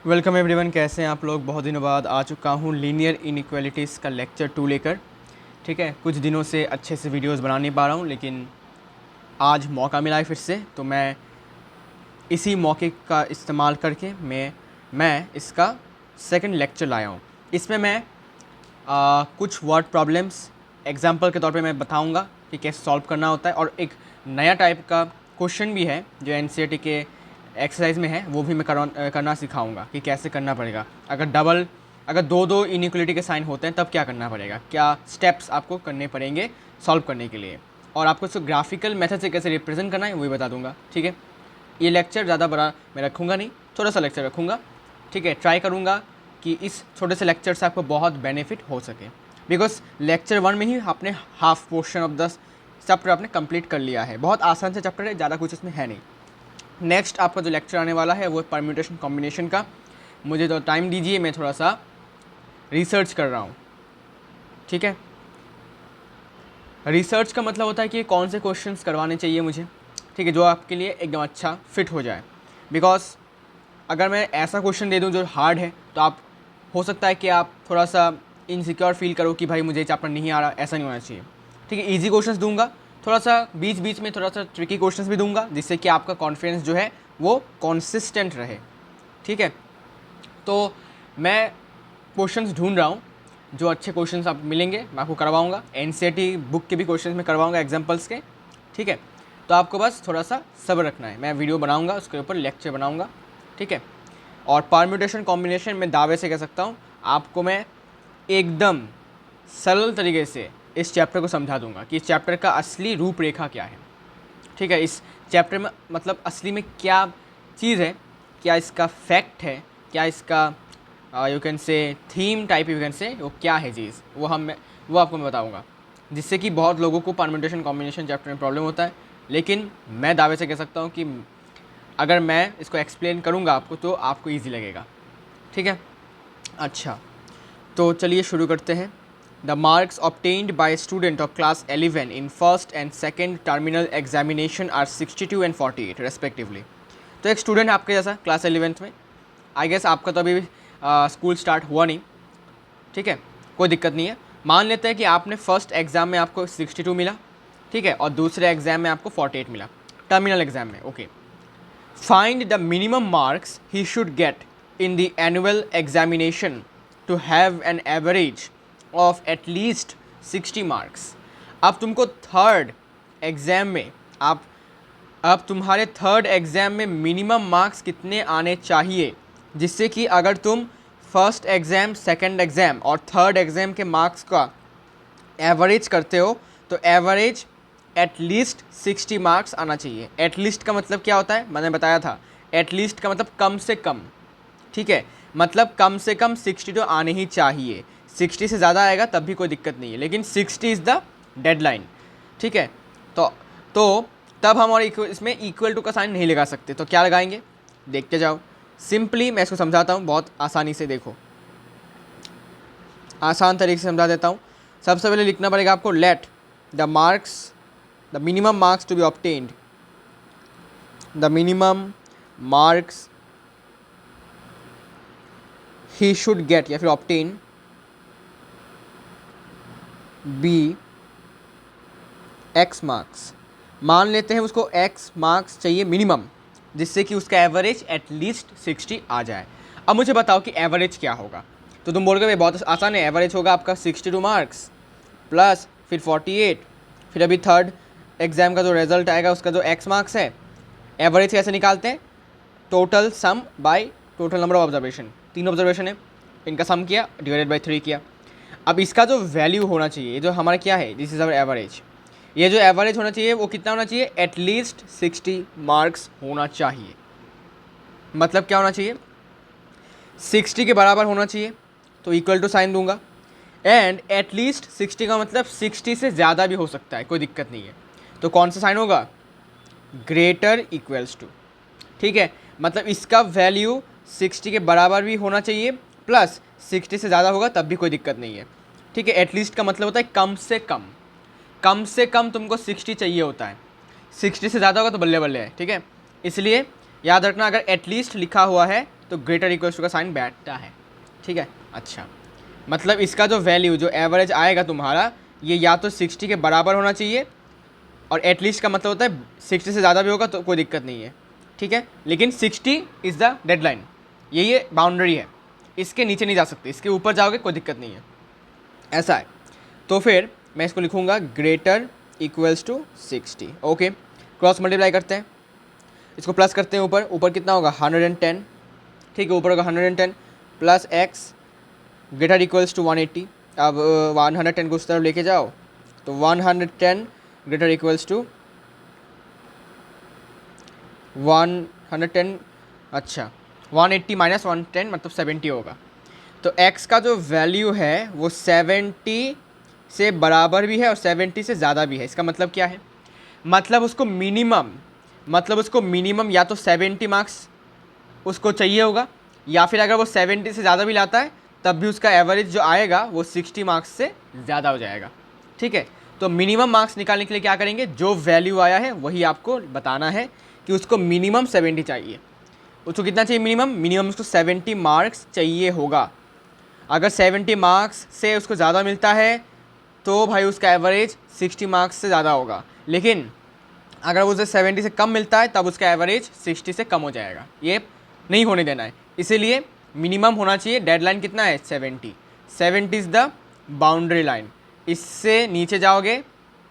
Welcome everyone, कैसे हैं आप लोग। बहुत दिनों बाद आ चुका हूँ लीनियर इनइक्वालिटीज़ का लेक्चर 2 लेकर। ठीक है, कुछ दिनों से अच्छे से वीडियोस बना नहीं पा रहा हूँ, लेकिन आज मौका मिला है फिर से, तो मैं इसी मौके का इस्तेमाल करके मैं इसका सेकंड लेक्चर लाया हूँ। इसमें मैं कुछ वर्ड प्रॉब्लम्स एग्जांपल के तौर पे मैं बताऊँगा कि कैसे सॉल्व करना होता है, और एक नया टाइप का क्वेश्चन भी है जो एनसीईआरटी के एक्सरसाइज में है, वो भी मैं करना सिखाऊंगा कि कैसे करना पड़ेगा। अगर दो दो इनइक्वलिटी के साइन होते हैं तब क्या करना पड़ेगा, क्या स्टेप्स आपको करने पड़ेंगे सॉल्व करने के लिए, और आपको इसको ग्राफिकल मेथड से कैसे रिप्रेजेंट करना है वही बता दूंगा। ठीक है, ये लेक्चर ज़्यादा बड़ा मैं रखूँगा नहीं, थोड़ा सा लेक्चर रखूँगा। ठीक है, ट्राई करूँगा कि इस छोटे से लेक्चर से आपको बहुत बेनिफिट हो सके, बिकॉज लेक्चर 1 में ही आपने half portion of the chapter आपने कंप्लीट कर लिया है। बहुत आसान से चैप्टर है, ज़्यादा कुछ इसमें है नहीं। नेक्स्ट आपका जो लेक्चर आने वाला है वो परम्यूटेशन कॉम्बिनेशन का। मुझे तो टाइम दीजिए, मैं थोड़ा सा रिसर्च कर रहा हूँ। ठीक है, रिसर्च का मतलब होता है कि कौन से क्वेश्चंस करवाने चाहिए मुझे, ठीक है, जो आपके लिए एकदम अच्छा फिट हो जाए। बिकॉज अगर मैं ऐसा क्वेश्चन दे दूँ जो हार्ड है, तो आप हो सकता है कि आप थोड़ा सा इनसिक्योर फील करो कि भाई मुझे चैप्टर नहीं आ रहा। ऐसा नहीं होना चाहिए। ठीक है, ईजी क्वेश्चंस दूंगा, थोड़ा सा बीच बीच में थोड़ा सा ट्रिकी क्वेश्चंस भी दूंगा, जिससे कि आपका कॉन्फिडेंस जो है वो कॉन्सिस्टेंट रहे। ठीक है, तो मैं क्वेश्चंस ढूंढ रहा हूँ, जो अच्छे क्वेश्चंस आप मिलेंगे मैं आपको करवाऊँगा। एनसीईआरटी बुक के भी क्वेश्चंस मैं करवाऊँगा एग्जाम्पल्स के। ठीक है, तो आपको बस थोड़ा सा सब्र रखना है। मैं वीडियो बनाऊँगा, उसके ऊपर लेक्चर बनाऊँगा। ठीक है, और परम्यूटेशन कॉम्बिनेशन में दावे से कह सकता हूँ आपको मैं एकदम सरल तरीके से इस चैप्टर को समझा दूंगा कि इस चैप्टर का असली रूपरेखा क्या है। ठीक है, इस चैप्टर में मतलब असली में क्या चीज़ है, क्या इसका फैक्ट है, क्या इसका you can say theme type you can say, वो क्या है चीज़, वो आपको मैं बताऊंगा। जिससे कि बहुत लोगों को परम्यूटेशन कॉम्बिनेशन चैप्टर में प्रॉब्लम होता है, लेकिन मैं दावे से कह सकता हूँ कि अगर मैं इसको एक्सप्लेन करूँगा आपको तो आपको ईजी लगेगा। ठीक है, अच्छा, तो चलिए शुरू करते हैं। The marks obtained by student of class 11 in first and second terminal examination are 62 and 48 respectively. तो एक स्टूडेंट आपके जैसा क्लास 11th में, आई गेस आपका तो अभी स्कूल स्टार्ट हुआ नहीं। ठीक है, कोई दिक्कत नहीं है। मान लेते हैं कि आपने फर्स्ट एग्ज़ाम में आपको 62 मिला, ठीक है, और दूसरे एग्ज़ाम में आपको 48 मिला, टर्मिनल एग्ज़ाम में। Okay, find the minimum marks he should get in the annual examination to have an average of at least 60 marks। अब तुमको थर्ड एग्ज़ाम में अब तुम्हारे थर्ड एग्ज़ाम में मिनिमम मार्क्स कितने आने चाहिए, जिससे कि अगर तुम फर्स्ट एग्ज़ाम, सेकंड एग्ज़ाम और थर्ड एग्ज़ाम के मार्क्स का एवरेज करते हो तो एवरेज एटलीस्ट 60 मार्क्स आना चाहिए। एटलीस्ट का मतलब क्या होता है, मैंने बताया था। एटलीस्ट का मतलब कम से कम। ठीक है, मतलब कम से कम 60 तो आने ही चाहिए। 60 से ज़्यादा आएगा तब भी कोई दिक्कत नहीं है, लेकिन 60 इज़ द डेडलाइन। ठीक है, तो तब हम और इसमें इक्वल टू का साइन नहीं लगा सकते। तो क्या लगाएंगे, देखते जाओ। सिंपली मैं इसको समझाता हूँ बहुत आसानी से, देखो आसान तरीके से समझा देता हूँ। सबसे पहले लिखना पड़ेगा आपको let the minimum marks to be obtained, the minimum marks he should get या फिर obtain be x मार्क्स। मान लेते हैं उसको x मार्क्स चाहिए मिनिमम, जिससे कि उसका एवरेज एटलीस्ट 60 आ जाए। अब मुझे बताओ कि एवरेज क्या होगा। तो तुम बोलोगे भाई बहुत आसान है, एवरेज होगा आपका 62 मार्क्स प्लस फिर 48, फिर अभी थर्ड एग्ज़ाम का जो रिजल्ट आएगा उसका जो x मार्क्स है। एवरेज कैसे निकालते हैं, total sum by total number of observation. 3 observation है, इनका सम किया डिवाइडेड बाय 3 किया। अब इसका जो वैल्यू होना चाहिए, जो हमारा क्या है, दिस इज़ अवर एवरेज। ये जो एवरेज होना चाहिए वो कितना होना चाहिए, एटलीस्ट 60 मार्क्स होना चाहिए। मतलब क्या होना चाहिए, 60 के बराबर होना चाहिए, तो इक्वल टू साइन दूंगा। एंड एटलीस्ट 60 का मतलब 60 से ज़्यादा भी हो सकता है, कोई दिक्कत नहीं है। तो कौन सा साइन होगा, ग्रेटर इक्वल्स टू। ठीक है, मतलब इसका वैल्यू 60 के बराबर भी होना चाहिए, प्लस 60 से ज़्यादा होगा तब भी कोई दिक्कत नहीं है। ठीक है, एटलीस्ट का मतलब होता है कम से कम। कम से कम तुमको 60 चाहिए होता है, 60 से ज़्यादा होगा तो बल्ले बल्ले है। ठीक है, इसलिए याद रखना, अगर एटलीस्ट लिखा हुआ है तो ग्रेटर इक्वल्स टू का साइन बैठता है, ठीक है। अच्छा, मतलब इसका जो वैल्यू जो एवरेज आएगा तुम्हारा, ये या तो 60 के बराबर होना चाहिए, और एटलीस्ट का मतलब होता है 60 से ज़्यादा भी होगा तो कोई दिक्कत नहीं है, ठीक है। लेकिन 60 इज़ द डेडलाइन, ये बाउंड्री है, इसके नीचे नहीं जा सकते, इसके ऊपर जाओगे कोई दिक्कत नहीं है, ऐसा है। तो फिर मैं इसको लिखूँगा greater equals to 60, okay. Cross multiply करते हैं, इसको प्लस करते हैं, ऊपर ऊपर कितना होगा 110, ठीक है, ऊपर होगा 110 plus x greater equals to 180। अब 110 को उस तरफ लेके जाओ तो 110 ग्रेटर इक्वल्स टू 110, अच्छा 180 माइनस 110 मतलब 70 होगा। तो x का जो वैल्यू है वो 70 से बराबर भी है और 70 से ज़्यादा भी है। इसका मतलब क्या है, मतलब उसको मिनिमम या तो 70 मार्क्स उसको चाहिए होगा, या फिर अगर वो 70 से ज़्यादा भी लाता है तब भी उसका एवरेज जो आएगा वो 60 मार्क्स से ज़्यादा हो जाएगा, ठीक है। तो मिनिमम मार्क्स निकालने के लिए क्या करेंगे, जो वैल्यू आया है वही आपको बताना है कि उसको मिनिमम 70 चाहिए। उसको कितना चाहिए मिनिमम उसको 70 मार्क्स चाहिए होगा। अगर 70 मार्क्स से उसको ज़्यादा मिलता है तो भाई उसका एवरेज 60 मार्क्स से ज़्यादा होगा, लेकिन अगर उसे 70 से कम मिलता है तब उसका एवरेज 60 से कम हो जाएगा। ये नहीं होने देना है, इसीलिए मिनिमम होना चाहिए। डेडलाइन कितना है 70, 70 इज़ द बाउंड्री लाइन। इससे नीचे जाओगे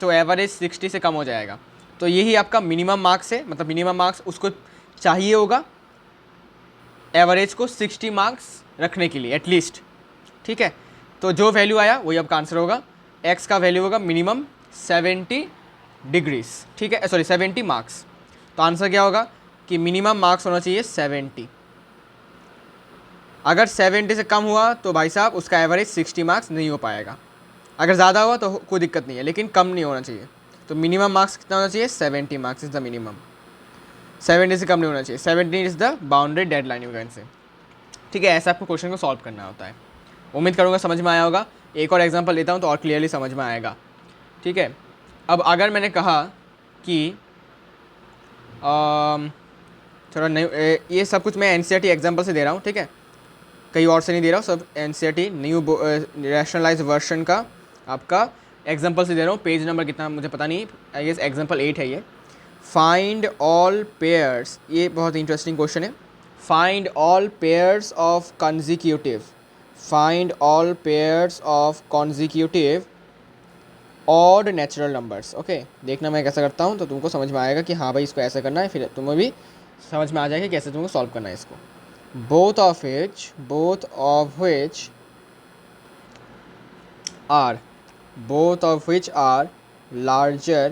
तो एवरेज 60 से कम हो जाएगा। तो यही आपका मिनिमम मार्क्स है, मतलब मिनिमम मार्क्स उसको चाहिए होगा एवरेज को 60 मार्क्स रखने के लिए एटलीस्ट, ठीक है। तो जो वैल्यू आया वही आपका आंसर होगा। एक्स का वैल्यू होगा मिनिमम 70 डिग्रीज, ठीक है, सॉरी 70 मार्क्स। तो आंसर क्या होगा कि मिनिमम मार्क्स होना चाहिए 70। अगर 70 से कम हुआ तो भाई साहब उसका एवरेज 60 मार्क्स नहीं हो पाएगा। अगर ज़्यादा हुआ तो कोई दिक्कत नहीं है, लेकिन कम नहीं होना चाहिए। तो मिनिमम मार्क्स कितना होना चाहिए 70 मार्क्स इज़ द मिनिमम, 70 से कम नहीं होना चाहिए। 70 is the boundary deadline you can say, ठीक है। ऐसा आपको क्वेश्चन को सॉल्व करना होता है। उम्मीद करूँगा समझ में आया होगा। एक और एग्जांपल लेता हूँ तो और क्लियरली समझ में आएगा, ठीक है। अब अगर मैंने कहा कि थोड़ा नहीं, ये सब कुछ मैं एनसीईआरटी एग्जांपल से दे रहा हूँ, ठीक है, कहीं और से नहीं दे रहा हूँ, सब एनसीईआरटी न्यू रैशनलाइज वर्जन का आपका एग्जांपल से दे रहा हूँ। पेज नंबर कितना मुझे पता नहीं, आई गेस एग्जांपल 8 है ये। फाइंड ऑल पेयर्स, ये बहुत इंटरेस्टिंग क्वेश्चन है। Find all pairs of consecutive, find all pairs of consecutive odd natural numbers, okay. देखना मैं कैसा करता हूँ तो तुमको समझ में आएगा कि हाँ भाई इसको ऐसा करना है, फिर तुम्हें भी समझ में आ जाएगा कैसे तुमको सॉल्व करना है इसको। both of which are larger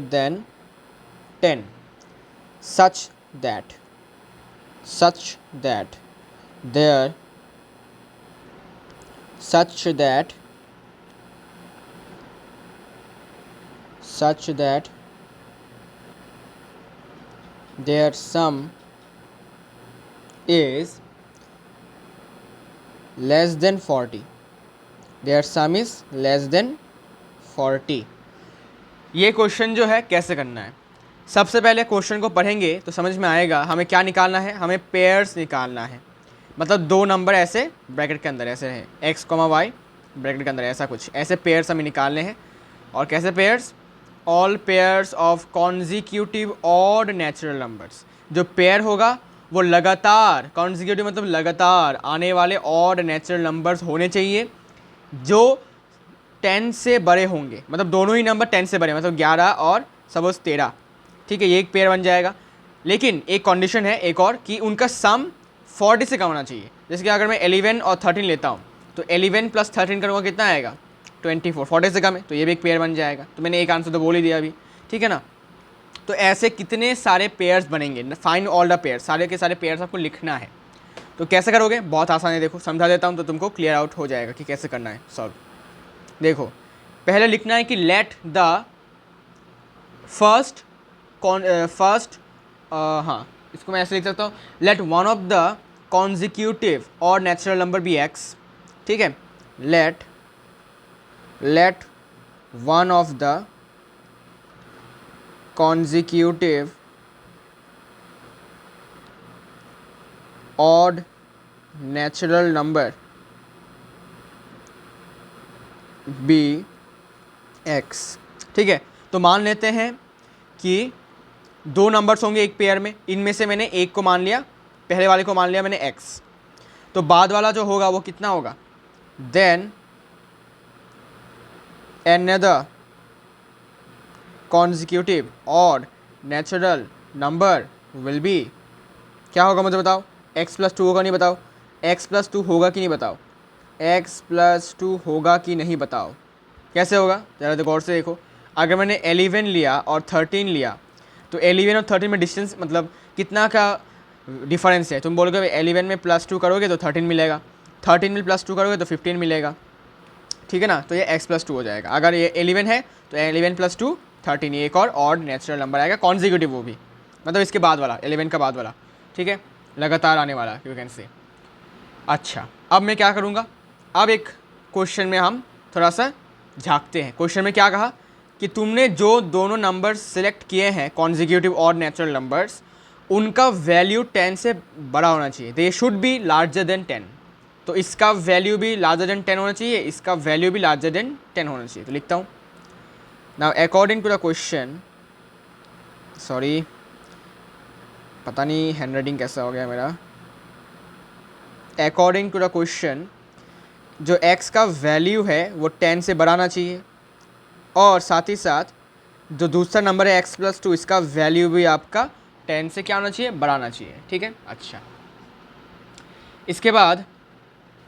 than 10 such that their sum is less than 40, their sum is less than 40। ये क्वेश्चन जो है कैसे करना है, सबसे पहले क्वेश्चन को पढ़ेंगे तो समझ में आएगा हमें क्या निकालना है। हमें पेयर्स निकालना है, मतलब दो नंबर ऐसे ब्रैकेट के अंदर ऐसे हैं x, y ब्रैकेट के अंदर ऐसा कुछ, ऐसे पेयर्स हमें निकालने हैं। और कैसे pairs, all pairs of consecutive odd natural numbers. जो पेयर होगा वो लगातार, कॉन्जिक्यूटिव मतलब लगातार आने वाले ऑड नेचुरल नंबर्स होने चाहिए जो 10 से बड़े होंगे, मतलब दोनों ही नंबर 10 से बड़े, मतलब 11 और सपोज 13, ठीक है, ये एक पेयर बन जाएगा। लेकिन एक कंडीशन है एक और, कि उनका सम 40 से कम होना चाहिए। जैसे कि अगर मैं 11 और 13 लेता हूँ तो 11 प्लस 13 करूँगा कितना आएगा 24, 40 से कम है तो ये भी एक पेयर बन जाएगा। तो मैंने एक आंसर तो बोल ही दिया अभी, ठीक है ना। तो ऐसे कितने सारे पेयर्स बनेंगे, फाइंड ऑल द पेयर्स, सारे के सारे पेयर्स आपको लिखना है। तो कैसे करोगे, बहुत आसान है, देखो समझा देता हूँ तो तुमको क्लियर आउट हो जाएगा कि कैसे करना है सॉल्व। देखो पहले लिखना है कि लेट द फर्स्ट हाँ इसको मैं ऐसे लिख सकता हूँ, let one of the consecutive और नेचुरल नंबर बी एक्स, ठीक है। Let one of the consecutive odd natural number be x. ठीक है, तो मान लेते हैं कि दो नंबर्स होंगे एक पेयर में, इनमें से मैंने एक को मान लिया, पहले वाले को मान लिया मैंने एक्स, तो बाद वाला जो होगा वो कितना होगा, then another consecutive odd natural number will be, क्या होगा मुझे बताओ, x प्लस टू होगा नहीं बताओ, x प्लस टू होगा कि नहीं बताओ, x प्लस टू होगा कि नहीं बताओ, कैसे होगा ज़रा गौर से देखो। अगर मैंने 11 लिया और 13 लिया तो 11 और 13 में डिस्टेंस मतलब कितना का डिफरेंस है, तुम बोलोगे 11 में प्लस टू करोगे तो 13 मिलेगा, 13 में प्लस टू करोगे तो 15 मिलेगा, ठीक है ना, तो ये x प्लस टू हो जाएगा। अगर ये 11 है तो 11 प्लस टू 13, ये एक और ऑड नेचुरल नंबर आएगा कॉन्जिक्यूटिव, वो भी मतलब इसके बाद वाला 11 का बाद वाला, ठीक है, लगातार आने वाला, यू कैन से। अच्छा, अब मैं क्या करूँगा, अब एक क्वेश्चन में हम थोड़ा सा झांकते हैं। क्वेश्चन में क्या कहा कि तुमने जो दोनों नंबर्स सिलेक्ट किए हैं कॉन्जिक्यूटिव ऑड नेचुरल नंबर्स, उनका वैल्यू 10 से बड़ा होना चाहिए, they should be larger than 10। तो इसका वैल्यू भी लार्जर देन 10 होना चाहिए, इसका वैल्यू भी लार्जर देन 10 होना चाहिए। तो लिखता हूँ, now according to the question, sorry पता नहीं हैंड राइटिंग कैसा हो गया मेरा, अकॉर्डिंग टू द क्वेश्चन जो x का वैल्यू है वो 10 से बढ़ाना चाहिए, और साथ ही साथ जो दूसरा नंबर है x प्लस टू, इसका वैल्यू भी आपका 10 से क्या होना चाहिए, बढ़ाना चाहिए, ठीक है। अच्छा, इसके बाद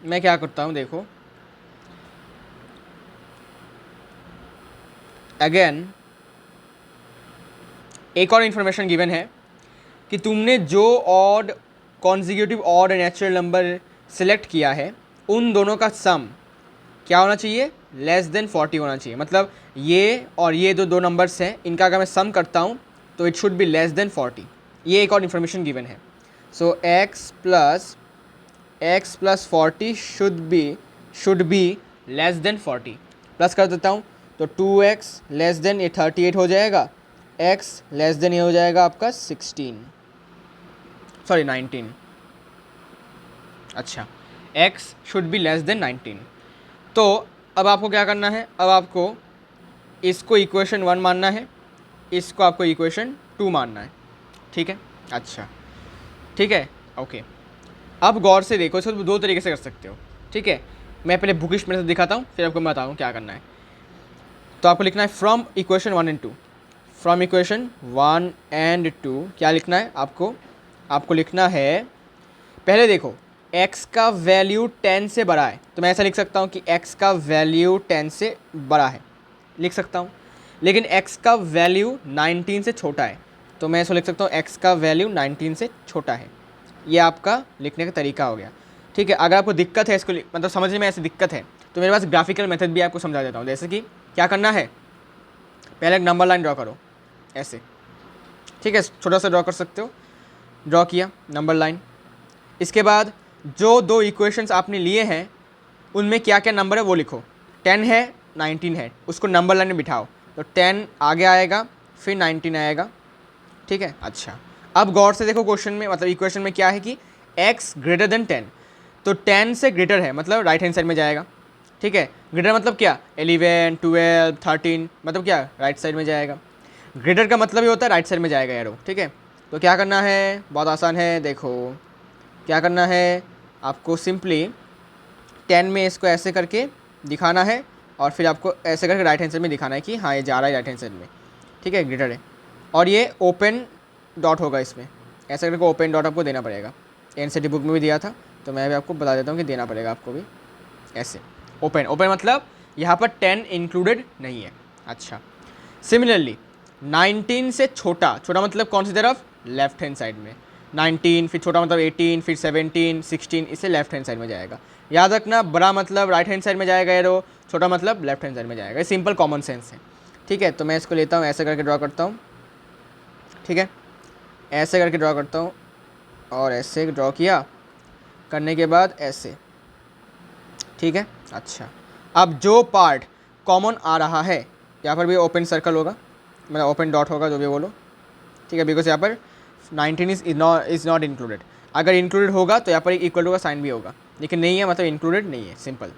मैं क्या करता हूँ, देखो अगेन एक और इन्फॉर्मेशन गिवन है कि तुमने जो odd consecutive odd natural number select किया है उन दोनों का सम क्या होना चाहिए, लेस देन 40 होना चाहिए। मतलब ये और ये जो दो नंबर्स हैं इनका अगर मैं सम करता हूँ तो it should be less than 40, ये एक और इन्फॉर्मेशन गिवन है। सो x plus 40 should be less than 40, plus कर देता हूँ तो 2x लेस देन ये 38 हो जाएगा, x लेस देन ये हो जाएगा आपका 19। अच्छा, x should be less than 19। तो अब आपको क्या करना है, अब आपको इसको इक्वेशन 1 मानना है, इसको आपको इक्वेशन 2 मानना है, ठीक है। अच्छा, ठीक है, ओके। अब गौर से देखो, इसको दो तरीके से कर सकते हो, ठीक है। मैं पहले बुकिश में से दिखाता हूँ, फिर आपको मैं बताऊँ क्या करना है। तो आपको लिखना है from equation 1 and 2, from equation 1 and 2 क्या लिखना है आपको लिखना है, पहले देखो x का वैल्यू 10 से बड़ा है, तो मैं ऐसा लिख सकता हूँ कि x का वैल्यू 10 से बड़ा है, लिख सकता हूँ। लेकिन x का वैल्यू 19 से छोटा है, तो मैं ऐसा लिख सकता हूँ x का वैल्यू 19 से छोटा है। ये आपका लिखने का तरीका हो गया, ठीक है। अगर आपको दिक्कत है इसको मतलब समझने में ऐसी दिक्कत है तो मेरे पास ग्राफिकल मेथड भी आपको समझा देता हूँ। जैसे कि क्या करना है, पहले एक नंबर लाइन ड्रॉ करो ऐसे, ठीक है, छोटा सा ड्रॉ कर सकते हो, ड्रॉ किया नंबर लाइन। इसके बाद जो दो इक्वेशंस आपने लिए हैं उनमें क्या क्या नंबर है वो लिखो, 10 है 19 है, उसको नंबर लाइन में बिठाओ, तो 10 आगे आएगा फिर 19 आएगा, ठीक है। अच्छा, अब गौर से देखो क्वेश्चन में मतलब इक्वेशन में क्या है कि x ग्रेटर देन 10, तो 10 से ग्रेटर है मतलब राइट हैंड साइड में जाएगा, ठीक है। ग्रेटर मतलब क्या, 11 12 13 मतलब क्या, राइट साइड में जाएगा। ग्रेटर का मतलब ये होता है राइट साइड में जाएगा एरो, ठीक है। तो क्या करना है, बहुत आसान है, देखो क्या करना है, आपको सिंपली 10 में इसको ऐसे करके दिखाना है और फिर आपको ऐसे करके राइट हैंड साइड में दिखाना है कि हाँ ये जा रहा है राइट हैंड साइड में, ठीक है, ग्रेटर है। और ये ओपन डॉट होगा इसमें, ऐसे करके ओपन डॉट आपको देना पड़ेगा, एनसीईआरटी बुक में भी दिया था तो मैं भी आपको बता देता हूँ कि देना पड़ेगा आपको भी ऐसे ओपन मतलब यहाँ पर 10 इंक्लूडेड नहीं है। अच्छा, सिमिलरली 19 से छोटा मतलब कौन सी तरफ, लेफ्ट हैंड साइड में, 19 फिर छोटा मतलब 18 फिर 17 16 इससे लेफ्ट हैंड साइड में जाएगा। याद रखना, बड़ा मतलब राइट हैंड साइड में जाएगा एरो, छोटा मतलब लेफ्ट हैंड साइड में जाएगा, ये सिंपल कॉमन सेंस है, ठीक है। तो मैं इसको लेता हूँ ऐसे करके ड्रॉ करता हूँ, ठीक है, ऐसे करके ड्रॉ करता हूँ और ऐसे ड्रॉ किया, करने के बाद ऐसे, ठीक है। अच्छा, अब जो पार्ट कॉमन आ रहा है यहाँ पर भी ओपन सर्कल होगा मतलब ओपन डॉट होगा जो भी बोलो, ठीक है, बिकॉज यहाँ पर 19 इज़ नॉट इंक्लूडेड। अगर इंक्लूडेड होगा तो यहाँ पर एक इक्वल टू का साइन भी होगा, लेकिन नहीं है, मतलब इंक्लूडेड नहीं है, सिंपल।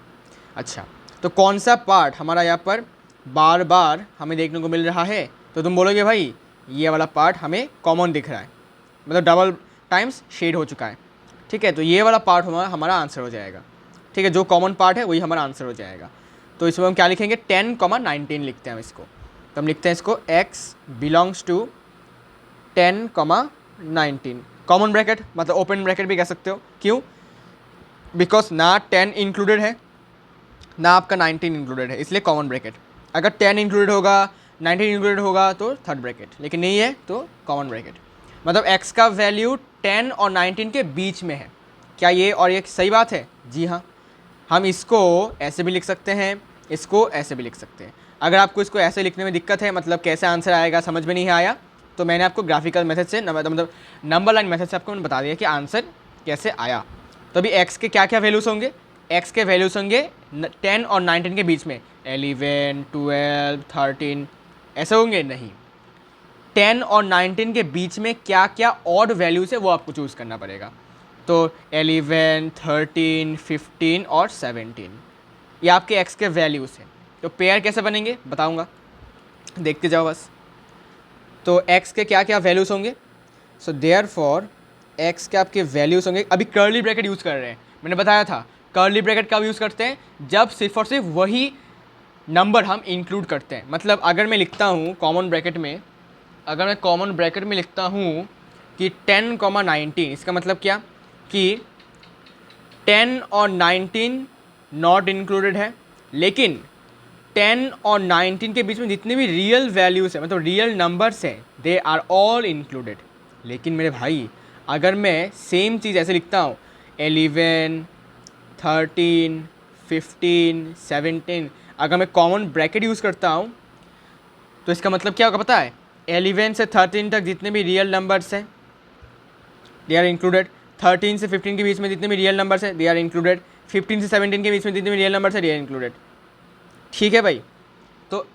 अच्छा, तो कौन सा पार्ट हमारा यहाँ पर बार बार हमें देखने को मिल रहा है? तो तुम बोलोगे भाई ये वाला पार्ट हमें कॉमन दिख रहा है, मतलब डबल टाइम्स शेड हो चुका है। ठीक है, तो ये वाला पार्ट हमारा आंसर हो जाएगा। ठीक है, जो कॉमन पार्ट है वही हमारा आंसर हो जाएगा। तो इसमें हम क्या लिखेंगे? 10,19 लिखते हैं हम इसको। तो हम लिखते हैं इसको x belongs to 10,19, common bracket मतलब ओपन ब्रैकेट भी कह सकते हो। क्यों? बिकॉज ना 10 इंक्लूडेड है ना आपका 19 इंक्लूडेड है, इसलिए कॉमन ब्रैकेट। अगर 10 इंक्लूडेड होगा 19 इंक्लूडेड होगा तो थर्ड ब्रैकेट, लेकिन नहीं है तो कॉमन ब्रैकेट। मतलब x का वैल्यू 10 और 19 के बीच में है। क्या ये और ये सही बात है? जी हाँ। हम इसको ऐसे भी लिख सकते हैं, इसको ऐसे भी लिख सकते हैं। अगर आपको इसको ऐसे लिखने में दिक्कत है, मतलब कैसे आंसर आएगा समझ में नहीं आया, तो मैंने आपको ग्राफिकल मेथड से मतलब नंबर लाइन मेथड से आपको मैंने बता दिया कि आंसर कैसे आया। तो अभी x के क्या क्या वैल्यूज होंगे? x के वैल्यूज होंगे 10 और 19 के बीच में 11, 12, 13 ऐसे होंगे नहीं। 10 और 19 के बीच में क्या क्या ऑड वैल्यूज है वो आपको चूज़ करना पड़ेगा। तो 11, 13, 15 और 17 ये आपके x के वैल्यूज़ हैं। तो पेयर कैसे बनेंगे बताऊंगा, देखते जाओ बस। तो x के क्या क्या वैल्यूज़ होंगे? सो देयरफॉर x के आपके वैल्यूज़ होंगे। अभी कर्ली ब्रैकेट यूज़ कर रहे हैं, मैंने बताया था कर्ली ब्रैकेट कब यूज़ करते हैं? जब सिर्फ और सिर्फ वही नंबर हम इंक्लूड करते हैं। मतलब अगर मैं लिखता हूँ कॉमन ब्रैकेट में, अगर मैं कॉमन ब्रैकेट में लिखता हूँ कि 10,19, इसका मतलब क्या कि 10 और 19 नॉट इंक्लूडेड है, लेकिन 10 और 19 के बीच में जितने भी रियल वैल्यूज़ हैं, मतलब रियल नंबर्स हैं, दे आर ऑल इंक्लूडेड। लेकिन मेरे भाई अगर मैं सेम चीज़ ऐसे लिखता हूँ 11, 13, 15, 17, अगर मैं कॉमन ब्रैकेट यूज़ करता हूँ तो इसका मतलब क्या होगा पता है? 11 से 13 तक जितने भी रियल नंबर्स हैं दे आर इंक्लूडेड। 13 से 15 के बीच में जितने भी रियल नंबर्स हैं दे आर इंक्लूडेड। 15 से 17 के बीच में जितने भी रियल नंबर्स हैं दे आर इंक्लूडेड। ठीक है भाई, तो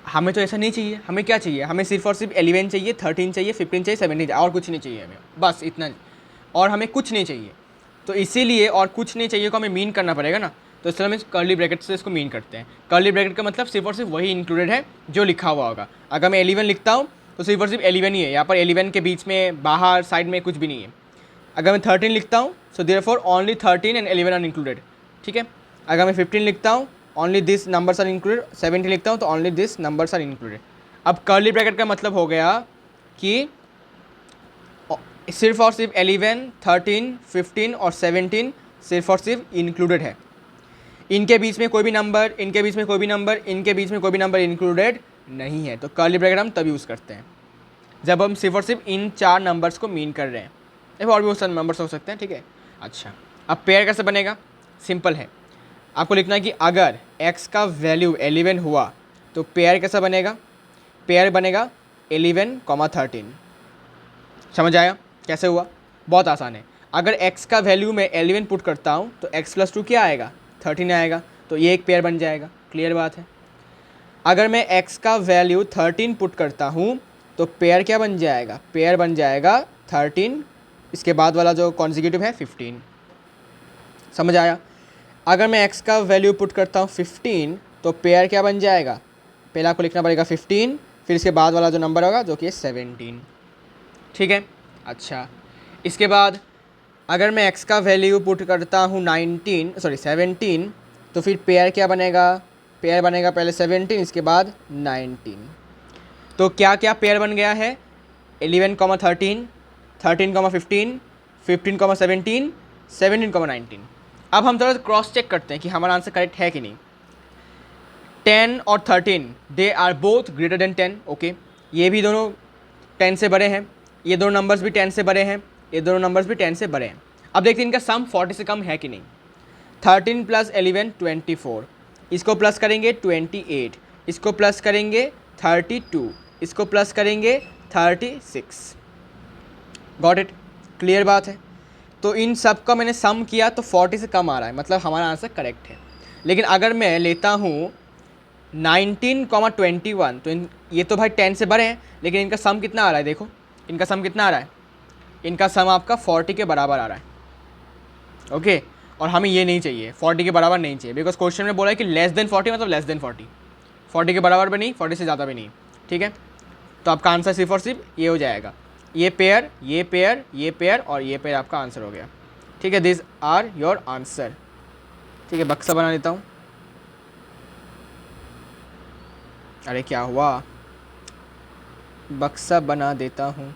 हमें तो ऐसा नहीं चाहिए। हमें क्या चाहिए? हमें सिर्फ और सिर्फ 11 चाहिए, 13 चाहिए, 15 चाहिए, 17 चाहिए, और कुछ नहीं चाहिए हमें, बस इतना। और हमें कुछ नहीं चाहिए, तो इसीलिए और कुछ नहीं चाहिए को हमें मीन करना पड़ेगा ना। तो इसलिए हम इस कर्ली ब्रैकेट से इसको मीन करते हैं। कर्ली ब्रैकेट का मतलब सिर्फ और सिर्फ वही इंक्लूडेड है जो लिखा हुआ होगा। अगर मैं 11 लिखता हूँ तो सिर्फ और सिर्फ 11 ही है, यहाँ पर 11 के बीच में बाहर साइड में कुछ भी नहीं है। अगर मैं 13 लिखता हूँ so therefore only 13 and 11 are included. ठीक है, अगर मैं 15 लिखता हूँ only this numbers are included, 17 लिखता हूँ तो only this numbers are included. अब कर्ली ब्रैकेट का मतलब हो गया कि सिर्फ और सिर्फ 11, 13, 15 और 17 सिर्फ और सिर्फ इंक्लूडेड है। इनके बीच में कोई भी नंबर, इनके बीच में कोई भी नंबर, इनके बीच में कोई भी नंबर इंक्लूडेड नहीं है। तो कर्ली ब्रैकेट हम तब यूज़ करते हैं जब हम सिर्फ और सिर्फ इन 4 नंबर्स को मीन कर रहे हैं। देखो और भी बहुत सारे नंबर्स हो सकते हैं। ठीक है, अच्छा अब पेयर कैसे बनेगा? सिंपल है, आपको लिखना है कि अगर x का वैल्यू 11 हुआ तो पेयर कैसा बनेगा? पेयर बनेगा 11, 13। समझ आया कैसे हुआ? बहुत आसान है। अगर x का वैल्यू मैं 11 पुट करता हूँ तो x + 2 क्या आएगा? 13 आएगा, तो ये एक पेयर बन जाएगा। क्लियर बात है। अगर मैं x का वैल्यू 13 पुट करता हूँ तो पेयर क्या बन जाएगा? पेयर बन जाएगा 13, इसके बाद वाला जो कॉन्जिक्यूटिव है 15। समझ आया? अगर मैं x का वैल्यू पुट करता हूँ 15 तो पेयर क्या बन जाएगा? पहले आपको लिखना पड़ेगा 15, फिर इसके बाद वाला जो नंबर होगा जो कि 17। ठीक है, अच्छा इसके बाद अगर मैं x का वैल्यू पुट करता हूँ 17 तो फिर पेयर क्या बनेगा? पेयर बनेगा पहले 17, इसके बाद 19। तो क्या क्या पेयर बन गया है? 11, 13, 13, 15, 15, 17, 17, 19। अब हम थोड़ा क्रॉस चेक करते हैं कि हमारा आंसर करेक्ट है कि नहीं। 10 और 13 they are both greater than 10। Okay, ये भी दोनों 10 से बड़े हैं, ये दोनों नंबर्स भी 10 से बड़े हैं, ये दोनों नंबर्स भी 10 से बड़े हैं। अब देखते हैं इनका सम 40 से कम है कि नहीं। 13 + 11 24, इसको प्लस करेंगे 28, इसको प्लस करेंगे 32, इसको प्लस करेंगे 36। Got it? क्लियर बात है। तो इन सब का मैंने सम किया तो 40 से कम आ रहा है, मतलब हमारा आंसर करेक्ट है। लेकिन अगर मैं लेता हूँ 19, 21 तो ये तो भाई 10 से बड़े हैं, लेकिन इनका सम कितना आ रहा है देखो, इनका सम कितना आ रहा है, इनका सम आपका 40 के बराबर आ रहा है, ओके। और हमें ये नहीं चाहिए, 40 के बराबर नहीं चाहिए, बिकॉज क्वेश्चन में बोला है कि लेस देन 40 मतलब लेस देन 40, 40 के बराबर भी नहीं, 40 से ज़्यादा भी नहीं, ठीक है। तो आपका आंसर सिर्फ और सिर्फ ये हो जाएगा, ये पेयर, ये पेयर, ये पेयर और ये पेयर आपका आंसर हो गया, ठीक है। दिस आर योर आंसर, ठीक है। बक्सा बना लेता हूँ। अरे क्या हुआ, बक्सा बना देता हूँ।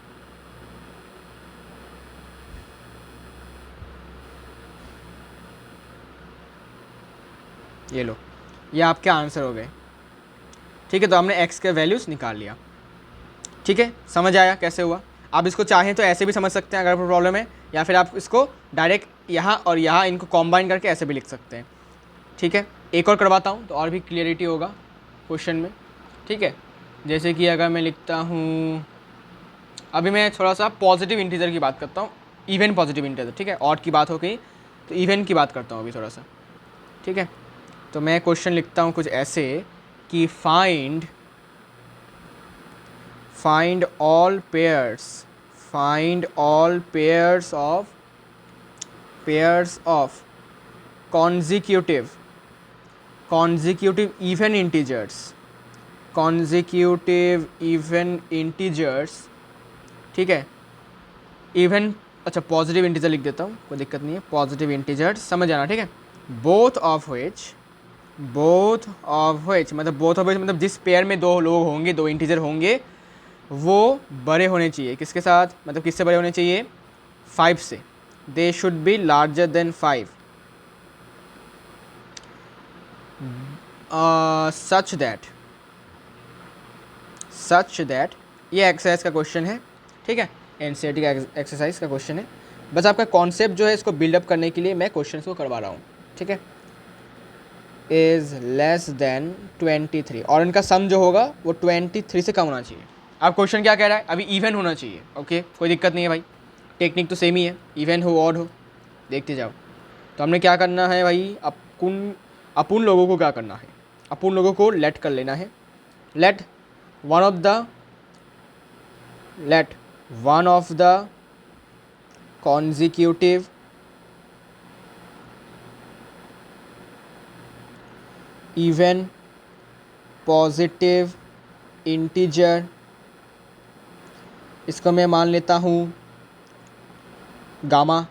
ये लो, ये आपके आंसर हो गए, ठीक है। तो हमने x के वैल्यूज़ निकाल लिया, ठीक है। समझ आया कैसे हुआ। आप इसको चाहें तो ऐसे भी समझ सकते हैं अगर आपको प्रॉब्लम है, या फिर आप इसको डायरेक्ट यहाँ और यहाँ इनको कॉम्बाइन करके ऐसे भी लिख सकते हैं, ठीक है। एक और करवाता हूँ तो और भी क्लियरिटी होगा क्वेश्चन में, ठीक है। जैसे कि अगर मैं लिखता हूँ, अभी मैं थोड़ा सा पॉजिटिव इंटीजर की बात करता हूँ, इवन पॉजिटिव इंटीजर, ठीक है। ऑड की बात हो गई तो इवन की बात करता हूँ अभी थोड़ा सा, ठीक है। तो मैं क्वेश्चन लिखता हूँ कुछ ऐसे कि find all pairs of consecutive even integers, ठीक है। इवन, अच्छा पॉजिटिव इंटीजर लिख देता हूँ, कोई दिक्कत नहीं है, पॉजिटिव इंटीजर्स समझ आना, ठीक है। बोथ ऑफ विच मतलब जिस पेयर में दो लोग होंगे, दो इंटीजर होंगे, वो बड़े होने चाहिए किसके साथ, मतलब किससे बड़े होने चाहिए, 5 से। They should be larger than 5 such that ये एक्सरसाइज का क्वेश्चन है, ठीक है। एनसीईआरटी का एक्सरसाइज का क्वेश्चन है, बस आपका कॉन्सेप्ट जो है इसको बिल्डअप करने के लिए मैं क्वेश्चन को करवा रहा हूँ, ठीक है। इज़ लेस देन 23 और इनका सम जो होगा वो 23 से कम होना चाहिए। अब क्वेश्चन क्या कह रहा है, अभी इवन होना चाहिए, ओके। कोई दिक्कत नहीं है भाई, टेक्निक तो सेम ही है, इवन हो ऑड हो, देखते जाओ। तो हमने क्या करना है भाई, अपन लोगों को क्या करना है, अपन लोगों को लेट कर लेना है। Let one of the consecutive even positive integer, इसको मैं मान लेता हूँ गामा,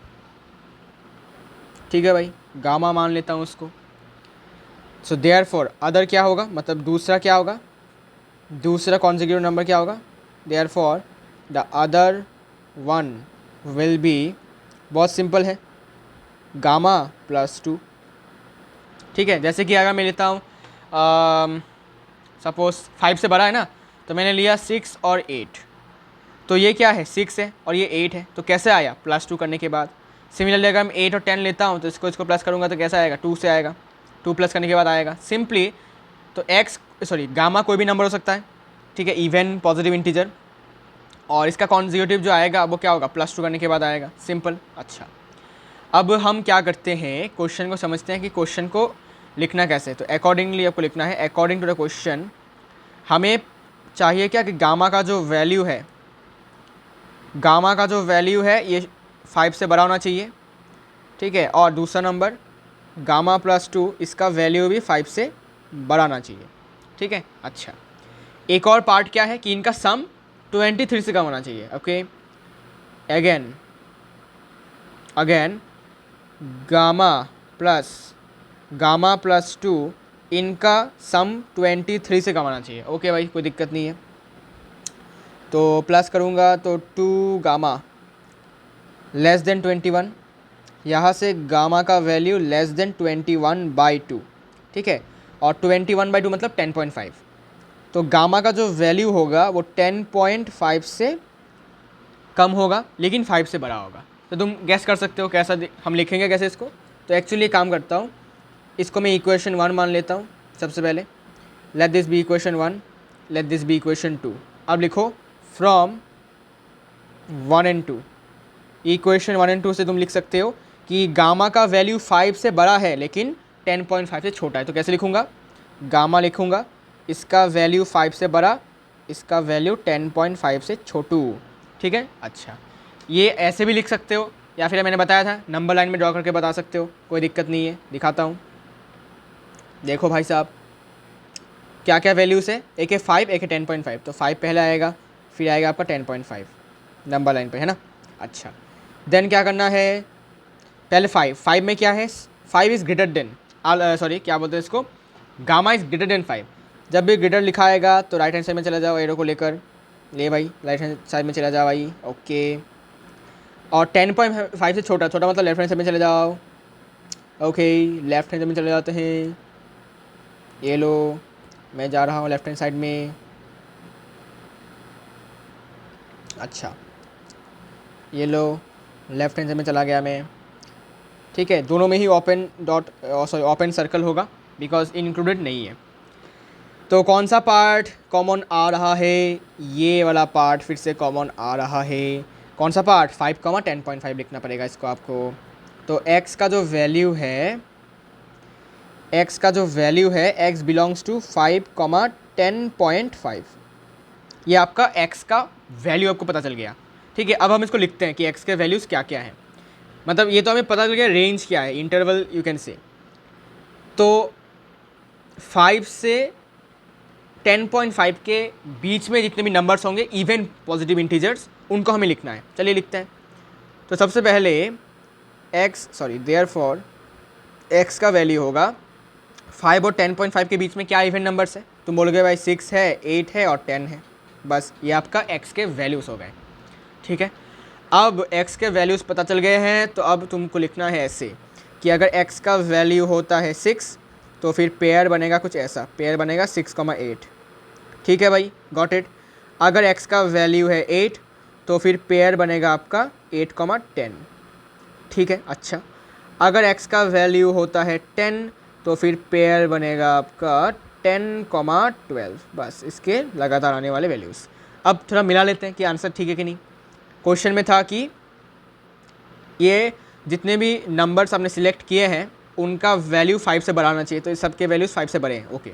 ठीक है भाई, गामा मान लेता हूँ उसको। सो देयरफॉर अदर क्या होगा, मतलब दूसरा क्या होगा, दूसरा कॉन्जिक्यूटिव नंबर क्या होगा, therefore the other one will be, बहुत सिंपल है, गामा +2, ठीक है। जैसे कि अगर मैं लेता हूँ सपोज 5 से बड़ा है ना, तो मैंने लिया 6 और 8, तो ये क्या है 6 है और ये 8 है, तो कैसे आया, +2 करने के बाद। सिमिलरली अगर मैं 8 और 10 लेता हूँ तो इसको प्लस करूँगा तो कैसा आएगा, 2 से आएगा, 2 प्लस करने के बाद आएगा सिंपली। तो गामा कोई भी नंबर हो सकता है, ठीक है, इवन पॉजिटिव इंटीजर, और इसका कॉन्जिक्यूटिव जो आएगा वो क्या होगा, +2 करने के बाद आएगा, सिंपल। अच्छा, अब हम क्या करते हैं, क्वेश्चन को समझते हैं कि क्वेश्चन को लिखना कैसे। तो अकॉर्डिंगली आपको लिखना है, अकॉर्डिंग टू द क्वेश्चन हमें चाहिए क्या कि गामा का जो वैल्यू है ये 5 से बड़ा होना चाहिए, ठीक है। और दूसरा नंबर गामा +2, इसका वैल्यू भी 5 से बड़ा होना चाहिए, ठीक है। अच्छा, एक और पार्ट क्या है कि इनका सम 23 से कम होना चाहिए, ओके। अगेन गामा +2 इनका सम 23 से कम होना चाहिए, ओके भाई, कोई दिक्कत नहीं है। तो प्लस करूँगा तो 2 गामा लेस देन 21, यहाँ से गामा का वैल्यू लेस देन 21/2, ठीक है। और 21/2 मतलब 10.5, तो गामा का जो वैल्यू होगा वो 10.5 से कम होगा लेकिन 5 से बड़ा होगा। तो तुम गैस कर सकते हो कैसा हम लिखेंगे कैसे इसको। तो एक्चुअली काम करता हूँ, इसको मैं इक्वेशन 1 मान लेता हूँ सबसे पहले। Let this be equation 1, let this be equation 2। अब लिखो फ्रॉम 1 and 2, इक्वेशन 1 and 2 से तुम लिख सकते हो कि गामा का वैल्यू 5 से बड़ा है लेकिन 10.5 से छोटा है। तो कैसे लिखूँगा, गामा लिखूँगा, इसका वैल्यू 5 से बड़ा, इसका वैल्यू 10.5 से छोटू, ठीक है। अच्छा, ये ऐसे भी लिख सकते हो या फिर मैंने बताया था नंबर लाइन में ड्रॉ करके बता सकते हो, कोई दिक्कत नहीं है। दिखाता हूँ, देखो भाई साहब क्या क्या वैल्यूज़ है, एक है 5, एक है 10.5। तो 5 पहले आएगा, फिर आएगा आपका 10.5 नंबर लाइन पे, है ना। अच्छा, देन क्या करना है, पहले 5 में क्या है, 5 इज़ ग्रेटर देन, सॉरी क्या बोलते हैं इसको, गामा इज़ ग्रेटर देन 5। जब भी ग्रेटर लिखा आएगा तो राइट हैंड साइड में चला जाओ, एरो को लेकर, ले भाई राइट हैंड साइड में चला जाओ भाई, ओके। और 10.5 से छोटा, छोटा मतलब लेफ्ट हैंड साइड में चले जाओ, ओके। लेफ्ट हैंड साइड में चले जाते हैं, ये लो, मैं जा रहा हूँ लेफ्ट हैंड साइड में। अच्छा, ये लो, लेफ्ट हैंड साइड में चला गया मैं, ठीक है। दोनों में ही open dot, sorry open circle होगा, बिकॉज इंक्लूडेड नहीं है। तो कौन सा पार्ट कॉमन आ रहा है, ये वाला पार्ट फिर से कॉमन आ रहा है। कौन सा पार्ट, 5, 10.5 लिखना पड़ेगा इसको आपको। तो x का जो वैल्यू है, x का जो वैल्यू है, x बिलोंग्स टू 5, 10.5। ये आपका x का वैल्यू आपको पता चल गया, ठीक है। अब हम इसको लिखते हैं कि x के वैल्यूज़ क्या क्या हैं, मतलब ये तो हमें पता चल गया रेंज क्या है, इंटरवल यू कैन से। तो 5 से 10.5 के बीच में जितने भी नंबर्स होंगे, इवन पॉजिटिव इंटीजर्स, उनको हमें लिखना है। चलिए लिखते हैं। तो सबसे पहले देयरफॉर x का वैल्यू होगा 5 और 10.5 के बीच में क्या इवन नंबर्स है, तुम बोलोगे भाई 6 है, 8 है और 10 है, बस ये आपका x के वैल्यूज़ हो गए, ठीक है। अब x के वैल्यूज़ पता चल गए हैं, तो अब तुमको लिखना है ऐसे कि अगर x का वैल्यू होता है 6, तो फिर पेयर बनेगा कुछ ऐसा, पेयर बनेगा 6,8, ठीक है भाई, गॉट इट। अगर x का वैल्यू है 8, तो फिर पेयर बनेगा आपका 8,10, ठीक है। अच्छा, अगर x का वैल्यू होता है 10, तो फिर पेयर बनेगा आपका 10,12, बस इसके लगातार आने वाले वैल्यूज़। अब थोड़ा मिला लेते हैं कि आंसर ठीक है कि नहीं। क्वेश्चन में था कि ये जितने भी नंबर्स आपने सिलेक्ट किए हैं उनका वैल्यू 5 से बढ़ाना चाहिए, तो इस सब के वैल्यूज़ 5 से बढ़े हैं, ओके।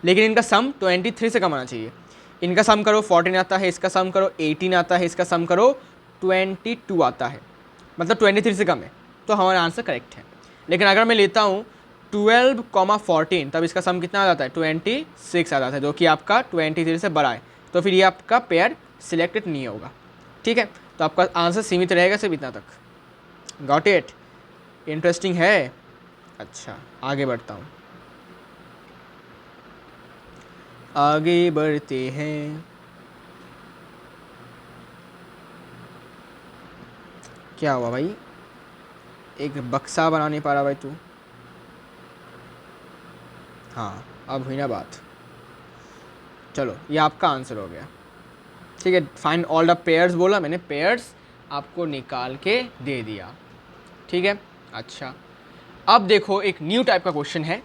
लेकिन इनका सम 23 से कम आना चाहिए। इनका सम करो 14 आता है, इसका सम करो 18 आता है, इसका सम करो 22 आता है, मतलब 23 से कम है, तो हमारा आंसर करेक्ट है। लेकिन अगर मैं लेता हूँ 12,14, तब इसका सम कितना आ जाता है, 26 आ जाता है, जो कि आपका 23 से बड़ा है, तो फिर ये आपका पेयर सिलेक्टेड नहीं होगा, ठीक है। तो आपका आंसर सीमित रहेगा सिर्फ इतना तक, गॉट इट। इंटरेस्टिंग है। अच्छा, आगे बढ़ता हूँ, आगे बढ़ते हैं। क्या हुआ भाई, एक बक्सा बना नहीं पा रहा भाई तू। हाँ, अब हुई ना बात। चलो, ये आपका आंसर हो गया, ठीक है। फाइंड ऑल द पेयर्स बोला मैंने, पेयर्स आपको निकाल के दे दिया, ठीक है। अच्छा, अब देखो एक न्यू टाइप का क्वेश्चन है,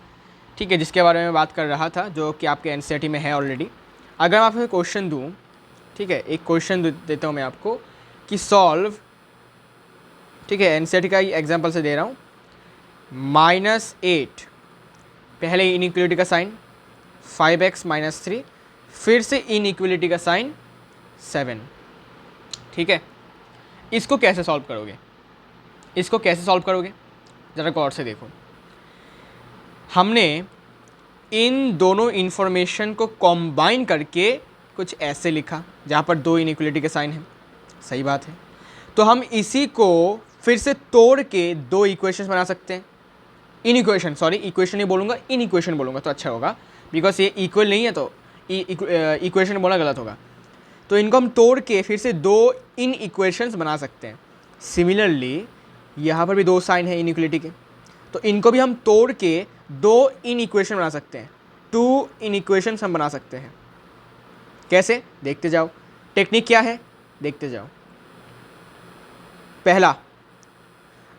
ठीक है, जिसके बारे में बात कर रहा था, जो कि आपके एनसीईआरटी में है ऑलरेडी। अगर मैं आपको क्वेश्चन दूँ, ठीक है, एक क्वेश्चन देता हूँ मैं आपको कि सॉल्व, ठीक है, एनसीईआरटी का एग्जाम्पल से दे रहा हूँ, -8, पहले इनइक्वलिटी का साइन, 5x - 3, फिर से इनइक्वलिटी का साइन 7, ठीक है। इसको कैसे सॉल्व करोगे, इसको कैसे सॉल्व करोगे, ज़रा गौर से देखो। हमने इन दोनों इन्फॉर्मेशन को कॉम्बाइन करके कुछ ऐसे लिखा, जहाँ पर 2 इनइक्वलिटी के साइन हैं, सही बात है। तो हम इसी को फिर से तोड़ के 2 इक्वेशंस बना सकते हैं, इन इक्वेशन, सॉरी इक्वेशन नहीं बोलूँगा, इन इक्वेशन बोलूँगा तो अच्छा होगा, बिकॉज ये इक्वल नहीं है, तो इक्वेशन बोलना गलत होगा। तो इनको हम तोड़ के फिर से 2 इन इक्वेशंस बना सकते हैं। सिमिलरली यहाँ पर भी 2 साइन है इनइक्वलिटी के, तो इनको भी हम तोड़ के 2 इन इक्वेशन बना सकते हैं, 2 इन इक्वेशंस हम बना सकते हैं। कैसे, देखते जाओ। टेक्निक क्या है, देखते जाओ। पहला,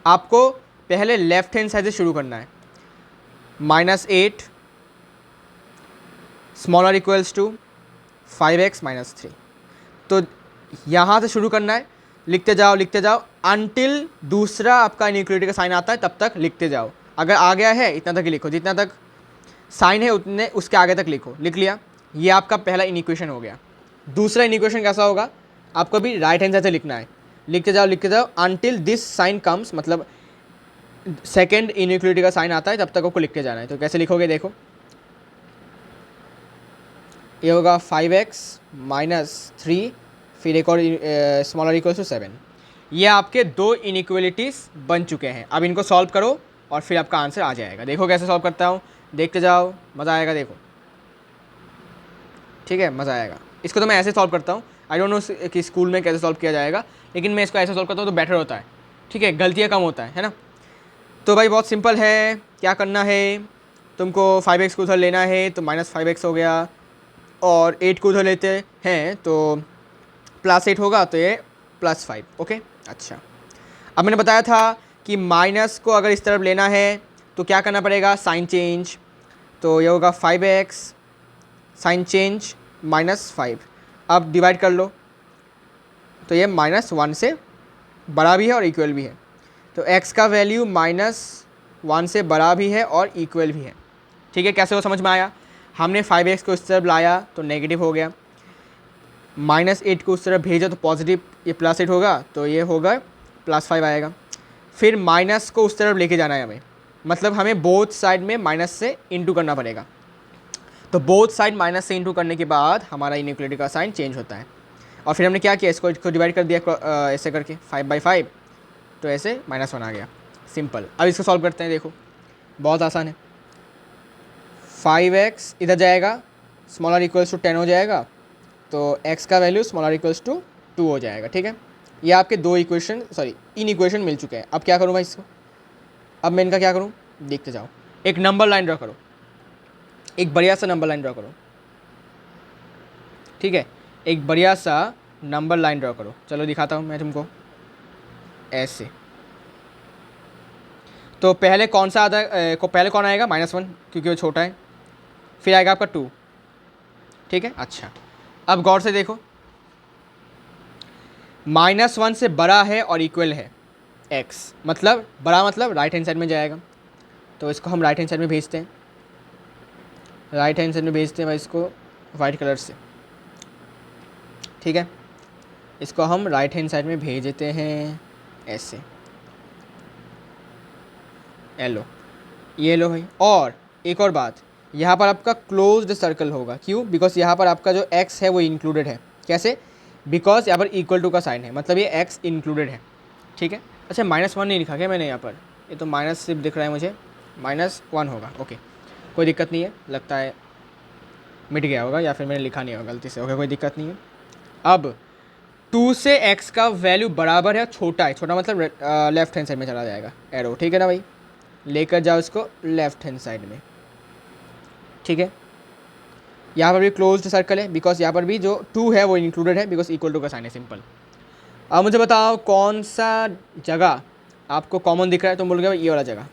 आपको पहले लेफ्ट हैंड साइड से शुरू करना है, -8 स्मॉलर इक्वल्स टू 5x - 3। तो यहाँ से शुरू करना है, लिखते जाओ लिखते जाओ अनटिल दूसरा आपका इनइक्वलिटी का साइन आता है, तब तक लिखते जाओ। अगर आ गया है इतना तक ही लिखो, जितना तक साइन है उतने उसके आगे तक लिखो। लिख लिया, ये आपका पहला इनइक्वेशन हो गया। दूसरा इनइक्वेशन कैसा होगा, आपको भी राइट हैंड साइड से लिखना है, लिखते जाओ अनटिल दिस साइन कम्स, मतलब सेकेंड इनइक्वलिटी का साइन आता है तब तक आपको लिखते जाना है। तो कैसे लिखोगे देखो, ये होगा 5x माइनस 3, फिर एक और स्मॉलर इक्वल टू 7। ये आपके दो इनइक्वलिटीज़ बन चुके हैं। अब इनको सॉल्व करो और फिर आपका आंसर आ जाएगा। देखो कैसे सॉल्व करता हूँ, देखते जाओ, मज़ा आएगा देखो, ठीक है, मज़ा आएगा। इसको तो मैं ऐसे सॉल्व करता हूँ, आई डोंट नो कि स्कूल में कैसे सॉल्व किया जाएगा, लेकिन मैं इसको ऐसे सॉल्व करता हूँ तो बेटर होता है, ठीक है, गलतियाँ कम होता है ना। तो भाई बहुत सिंपल है, क्या करना है, तुमको 5x को उधर लेना है तो -5x हो गया, और 8 को उधर लेते हैं तो +8 होगा, तो ये +5। ओके, अच्छा। अब मैंने बताया था कि माइनस को अगर इस तरफ लेना है तो क्या करना पड़ेगा, साइन चेंज। तो ये होगा 5x साइन चेंज -5। अब डिवाइड कर लो, तो ये -1 से बड़ा भी है और इक्वल भी है। तो x का वैल्यू -1 से बड़ा भी है और इक्वल भी है, ठीक है। कैसे वो समझ में आया, हमने 5x को इस तरफ लाया तो नेगेटिव हो गया, -8 को उस तरफ भेजा तो पॉजिटिव, ये +8 होगा तो ये होगा +5 आएगा। फिर माइनस को उस तरफ लेके जाना है हमें, मतलब हमें बोथ साइड में माइनस से इंटू करना पड़ेगा। तो बोथ साइड माइनस से इंटू करने के बाद हमारा इनइक्वलिटी का साइन चेंज होता है। और फिर हमने क्या किया, इसको डिवाइड कर दिया ऐसे करके 5/5, तो ऐसे -1 आ गया, सिंपल। अब इसको सॉल्व करते हैं, देखो बहुत आसान है। 5x इधर जाएगा, स्मॉलर इक्वल्स टू 10 हो जाएगा, तो x का वैल्यू स्मॉलर इक्वल्स टू 2 हो जाएगा, ठीक है। ये आपके दो इक्वेशन, सॉरी इन इक्वेशन मिल चुके हैं। अब क्या करूँ भाई इसको, अब मैं इनका क्या करूँ, देखते जाओ। एक नंबर लाइन ड्रा करो, एक बढ़िया सा नंबर लाइन ड्रा करो, ठीक है, एक बढ़िया सा नंबर लाइन ड्रा करो। चलो दिखाता हूँ मैं तुमको, ऐसे। तो पहले कौन सा पहले कौन आएगा, -1, क्योंकि वो छोटा है। फिर आएगा आपका 2, ठीक है। अच्छा, अब गौर से देखो, -1 से बड़ा है और इक्वल है x, मतलब बड़ा मतलब राइट हैंड साइड में जाएगा। तो इसको हम राइट हैंड साइड में भेजते हैं, राइट हैंड साइड में भेजते हैं भाई इसको वाइट कलर से, ठीक है। इसको हम राइट हैंड साइड में भेज देते हैं ऐसे, येलो, ये लो भाई। और एक और बात, यहाँ पर आपका क्लोज्ड सर्कल होगा, क्यों, बिकॉज यहाँ पर आपका जो x है वो इंक्लूडेड है। कैसे, बिकॉज यहाँ पर इक्वल टू का साइन है, मतलब ये x इंक्लूडेड है, ठीक है। अच्छा, -1 नहीं लिखा क्या मैंने यहाँ पर, ये तो माइनस सिर्फ दिख रहा है मुझे, -1 होगा, ओके, कोई दिक्कत नहीं है, लगता है मिट गया होगा या फिर मैंने लिखा नहीं होगा गलती से, ओके, कोई दिक्कत नहीं है। अब 2 से x का वैल्यू बराबर है, छोटा है, छोटा मतलब लेफ्ट हैंड साइड में चला जाएगा एरो, ठीक है ना भाई, लेकर जाओ इसको लेफ्ट हैंड साइड में, ठीक है। यहाँ पर भी क्लोज्ड सर्कल है, बिकॉज यहाँ पर भी जो 2 है वो इंक्लूडेड है, बिकॉज इक्वल टू का साइन है, सिंपल। अब मुझे बताओ कौन सा जगह आपको कॉमन दिख रहा है, तुम बोलोगे ये वाला जगह,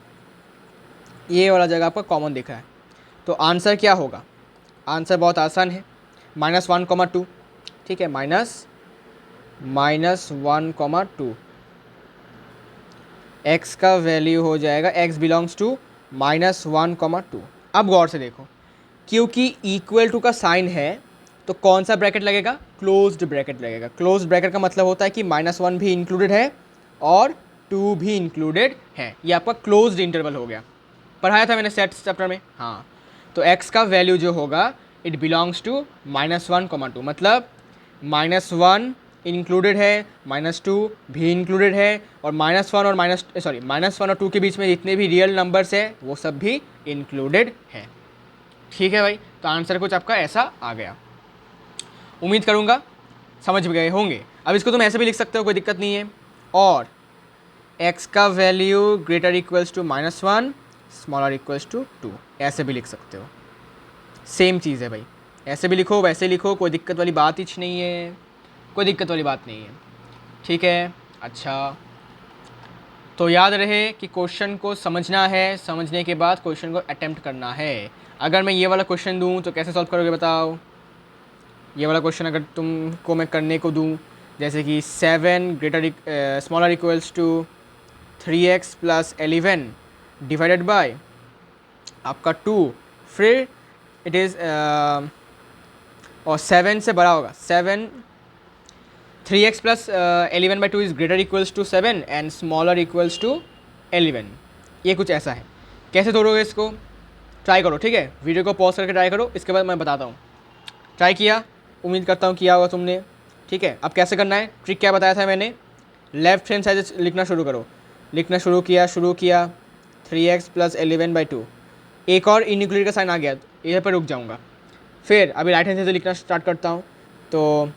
ये वाला जगह आपका कॉमन दिख रहा है। तो आंसर क्या होगा, आंसर बहुत आसान है, -1, 2, ठीक है, -1, 2, x का वैल्यू हो जाएगा, x बिलोंग्स टू -1, 2। अब गौर से देखो, क्योंकि इक्वल टू का साइन है तो कौन सा ब्रैकेट लगेगा, क्लोज्ड ब्रैकेट लगेगा। क्लोज्ड ब्रैकेट का मतलब होता है कि -1 भी इंक्लूडेड है और 2 भी इंक्लूडेड है, ये आपका क्लोज्ड इंटरवल हो गया, पढ़ाया था मैंने सेट चैप्टर में, हाँ। तो x का वैल्यू जो होगा इट बिलोंग्स टू -1, 2, मतलब -1 इंक्लूडेड है, -2 भी इंक्लूडेड है, और -1 और 2 के बीच में जितने भी रियल नंबर्स है वो सब भी इंक्लूडेड है, ठीक है भाई। तो आंसर कुछ आपका ऐसा आ गया, उम्मीद करूँगा समझ गए होंगे। अब इसको तुम ऐसे भी लिख सकते हो, कोई दिक्कत नहीं है। और x का value greater equals to -1, smaller equals to 2, ऐसे भी लिख सकते हो, सेम चीज़ है भाई, ऐसे भी लिखो वैसे लिखो, कोई दिक्कत वाली बात ही नहीं है, कोई दिक्कत वाली बात नहीं है, ठीक है। अच्छा, तो याद रहे कि क्वेश्चन को समझना है, समझने के बाद क्वेश्चन को अटेम्प्ट करना है। अगर मैं ये वाला क्वेश्चन दूँ तो कैसे सॉल्व करोगे बताओ, ये वाला क्वेश्चन अगर तुमको मैं करने को दूँ, जैसे कि 7 greater smaller equals to 3x + 11 divided by आपका 2, फिर इट इज़ और 7 से बड़ा होगा, 7 3x plus 11/2 is greater equals to 7 and smaller equals to 11। ये कुछ ऐसा है। कैसे तोड़ोगे इसको, ट्राई करो, ठीक है, वीडियो को पॉज करके ट्राई करो, इसके बाद मैं बताता हूँ। ट्राई किया, उम्मीद करता हूँ किया होगा तुमने, ठीक है। अब कैसे करना है, ट्रिक क्या बताया था मैंने, लेफ्ट हैंड साइड से लिखना शुरू करो। लिखना शुरू किया 3x प्लस 11/2। एक और इनइक्वलिटी का साइन आ गया, इधर पर रुक जाऊँगा। फिर अभी राइट हैंड साइड से लिखना स्टार्ट करता हूँ, तो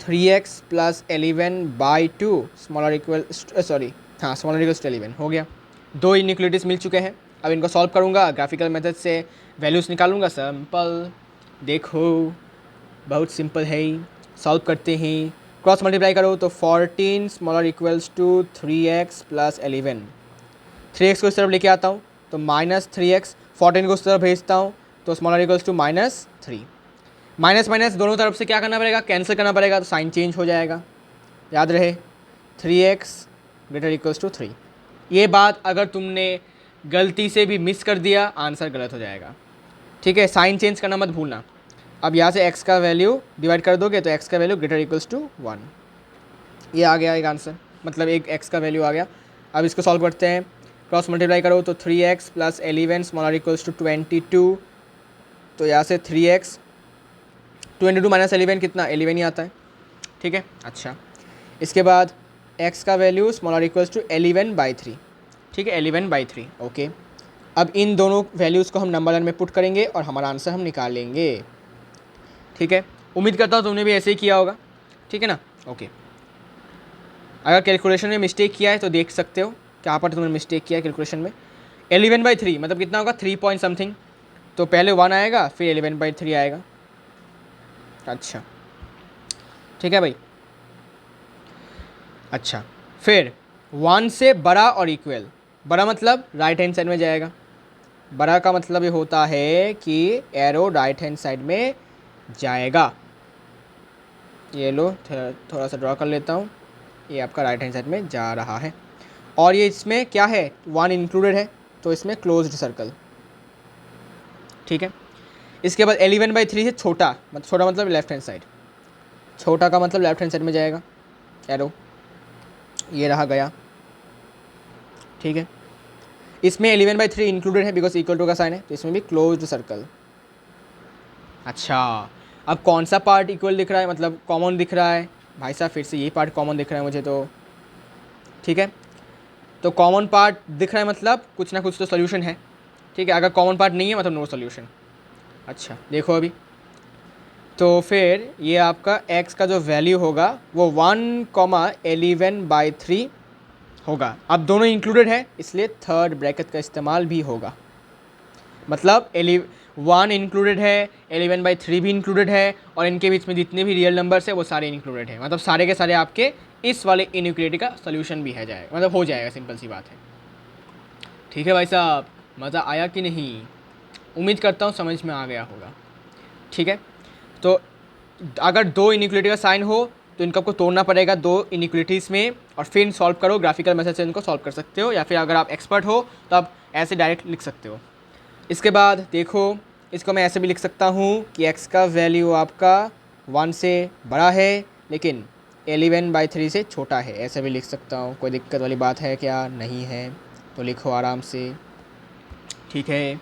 3x plus 11/2 smaller equals to 11 हो गया। दो इनइक्वलिटीज़ मिल चुके हैं। अब इनको सॉल्व करूँगा, ग्राफिकल मेथड से वैल्यूज़ निकालूंगा। सिंपल, देखो बहुत सिंपल है, सॉल्व करते हैं। क्रॉस मल्टीप्लाई करो तो 14 smaller equals to 3x plus 11। 3x को इस तरफ लेके आता हूँ तो -3x, 14 को उस तरफ भेजता हूँ तो smaller equals to -3। Minus minus दोनों तरफ से क्या करना पड़ेगा, कैंसिल करना पड़ेगा, तो साइन चेंज हो जाएगा। याद रहे 3x ग्रेटर इक्वल्स टू 3। ये बात अगर तुमने गलती से भी मिस कर दिया, आंसर गलत हो जाएगा, ठीक है। साइन चेंज करना मत भूलना। अब यहाँ से x का वैल्यू डिवाइड कर दोगे तो x का वैल्यू ग्रेटर इक्वल्स टू 1। ये आ गया एक आंसर, मतलब एक x का वैल्यू आ गया। अब इसको सॉल्व करते हैं, क्रॉस मल्टीप्लाई करो तो 3x plus 11 smaller equals to 22। तो यहाँ से 3x 22 माइनस 11 कितना, 11 ही आता है, ठीक है। अच्छा, इसके बाद x का वैल्यू स्मॉलर इक्वल्स टू 11/3, ठीक है, 11/3। ओके, अब इन दोनों वैल्यूज़ को हम नंबर लाइन में पुट करेंगे और हमारा आंसर हम निकाल लेंगे, ठीक है। उम्मीद करता हूँ तुमने भी ऐसे ही किया होगा, ठीक है ना। ओके, अगर कैलकुलेशन में मिस्टेक किया है तो देख सकते हो कहाँ पर तुमने मिस्टेक किया है कैलकुलेशन में। 11/3 मतलब कितना होगा, 3 पॉइंट समथिंग। तो पहले 1 आएगा, फिर 11/3 आएगा। अच्छा, ठीक है भाई। अच्छा, फिर 1 से बड़ा और इक्वल। बड़ा मतलब राइट हैंड साइड में जाएगा। बड़ा का मतलब ये होता है कि एरो राइट हैंड साइड में जाएगा। ये लो, थोड़ा सा ड्रॉ कर लेता हूँ, ये आपका राइट हैंड साइड में जा रहा है। और ये इसमें क्या है, 1 इंक्लूडेड है, तो इसमें क्लोज्ड सर्कल, ठीक है। इसके बाद 11/3 से छोटा, छोटा मतलब लेफ्ट हैंड साइड। छोटा का मतलब लेफ्ट हैंड साइड में जाएगा एरो, ये रहा गया, ठीक है। इसमें 11/3 इंक्लूडेड है बिकॉज इक्वल टू का साइन है, तो इसमें भी क्लोज्ड सर्कल। अच्छा, अब कौन सा पार्ट इक्वल दिख रहा है, मतलब कॉमन दिख रहा है भाई साहब, फिर से यही पार्ट कॉमन दिख रहा है मुझे तो, ठीक है। तो कॉमन पार्ट दिख रहा है मतलब कुछ ना कुछ तो सोल्यूशन है, ठीक है। अगर कॉमन पार्ट नहीं है मतलब नो सोल्यूशन। अच्छा, देखो अभी तो फिर ये आपका x का जो वैल्यू होगा वो 1,11/3 होगा। अब दोनों इंक्लूडेड है इसलिए थर्ड ब्रैकेट का इस्तेमाल भी होगा, मतलब 1 इंक्लूडेड है, 11/3 भी इंक्लूडेड है, और इनके बीच में जितने भी रियल नंबर्स है वो सारे इंक्लूडेड है, मतलब सारे के सारे आपके इस वाले इनइक्वालिटी का सोल्यूशन भी है जाएगा, मतलब हो जाएगा, सिंपल सी बात है, ठीक है भाई साहब। मज़ा आया कि नहीं, उम्मीद करता हूँ समझ में आ गया होगा, ठीक है। तो अगर दो इनइक्वालिटी का साइन हो तो इनको आपको तोड़ना पड़ेगा दो इनइक्वालिटीज़ में, और फिर सॉल्व करो, ग्राफिकल मेथड से इनको सॉल्व कर सकते हो, या फिर अगर आप एक्सपर्ट हो तो आप ऐसे डायरेक्ट लिख सकते हो। इसके बाद देखो, इसको मैं ऐसे भी लिख सकता हूँ कि x का वैल्यू आपका 1 से बड़ा है लेकिन 11/3 से छोटा है, ऐसे भी लिख सकता हूँ। कोई दिक्कत वाली बात है क्या, नहीं है तो लिखो आराम से, ठीक है।